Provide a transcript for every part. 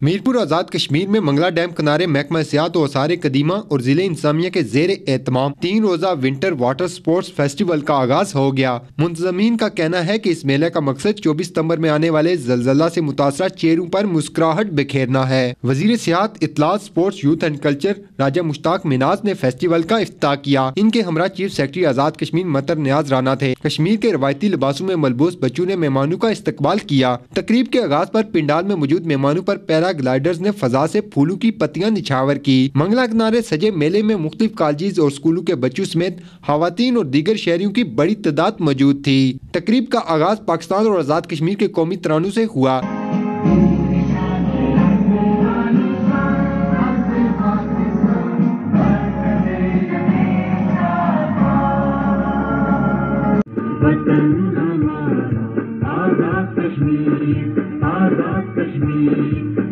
मीरपुर आजाद कश्मीर में मंगला डैम किनारे महकमा सियाहत और आसार कदीमा और जिले इंतजामिया के जेर एहतमाम 3 रोजा विंटर वाटर स्पोर्ट्स फेस्टिवल का आगाज हो गया। मुंतजमीन का कहना है कि इस मेले का मकसद 24 सितंबर में आने वाले जलजला से मुतासरा चेहरों पर मुस्कुराहट बिखेरना है। वजीर सियाहत, इत्तलात, स्पोर्ट्स, यूथ एंड कल्चर राजा मुश्ताक मिनाज ने फेस्टिवल का इफ्तिताह किया। इनके हमरा चीफ सेक्रेटरी आजाद कश्मीर मतर नियाज राना थे। कश्मीर के रवायती लिबासों में मलबूस बच्चों ने मेहमानों का इस्तकबाल किया। तकरीब के आगाज पर पिंडाल में मौजूद मेहमानों पर पैराग्लाइडर्स ने फजा से फूलों की पत्तियां निछावर की। मंगला किनारे सजे मेले में मुख्तलिफ कॉलेज और स्कूलों के बच्चों समेत खवातीन और दीगर शहरियों की बड़ी तादाद मौजूद थी। तकरीब का आगाज पाकिस्तान और आजाद कश्मीर के कौमी तरानों से हुआ।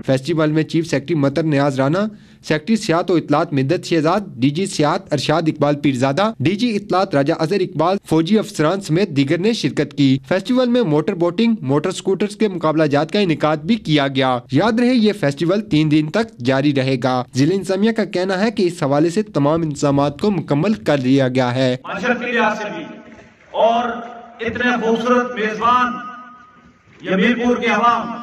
फेस्टिवल में चीफ सेक्रेटरी मतर नियाज राना, सेक्रेटरी सियाहत और इत्तलात मिद्दत शहजाद, डीजी सियाहत अरशाद इकबाल पीरजादा, डीजी इत्तलात राजा अजहर इकबाल, फौजी अफसरान समेत दीगर ने शिरकत की। फेस्टिवल में मोटर बोटिंग, मोटर स्कूटर्स के मुकाबलाजात का इनेकाद भी किया गया। याद रहे ये फेस्टिवल 3 दिन तक जारी रहेगा। जिला इंतजामिया का कहना है कि इस हवाले से तमाम इंतजामात को मुकम्मल कर लिया गया है। और इतने खूबसूरत मेजबान ये मीरपुर के अवाम,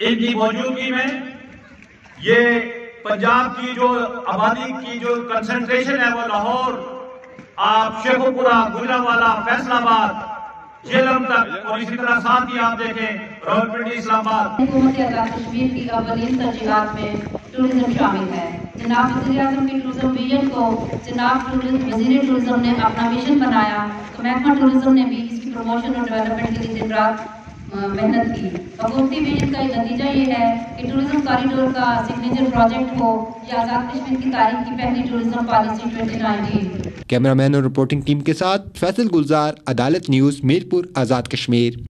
इनकी मौजूदगी में ये पंजाब की जो आबादी की जो कंसंट्रेशन है वो लाहौर, आप शेखुपुरा, गुजरांवाला, फैसलाबाद, झेलम तक, और इसी तरह साथ ही आप देखें रावलपिंडी, इस्लामाबाद। हुकूमत आजाद कश्मीर की अव्वलीन तरजीहात में टूरिज्म शामिल है। जनाब वज़ीर आज़म के टूरिज्म विजन को जनाब वज़ीर टूरिज्म ने अपना मिशन बनाया, तो महकमा टूरिज्म ने भी इसकी प्रमोशन और डेवलपमेंट के लिए दिन रात मेहनत की। हुकूमती विजन का नतीजा ये है कि टूरिज्म कॉरिडोर का सिग्नेचर प्रोजेक्ट हो या आजाद कश्मीर की तारीख की पहली टूरिज्म पॉलिसी 2019। कैमरामैन और रिपोर्टिंग टीम के साथ फैसल गुलजार, अदालत न्यूज़, मीरपुर, आजाद कश्मीर।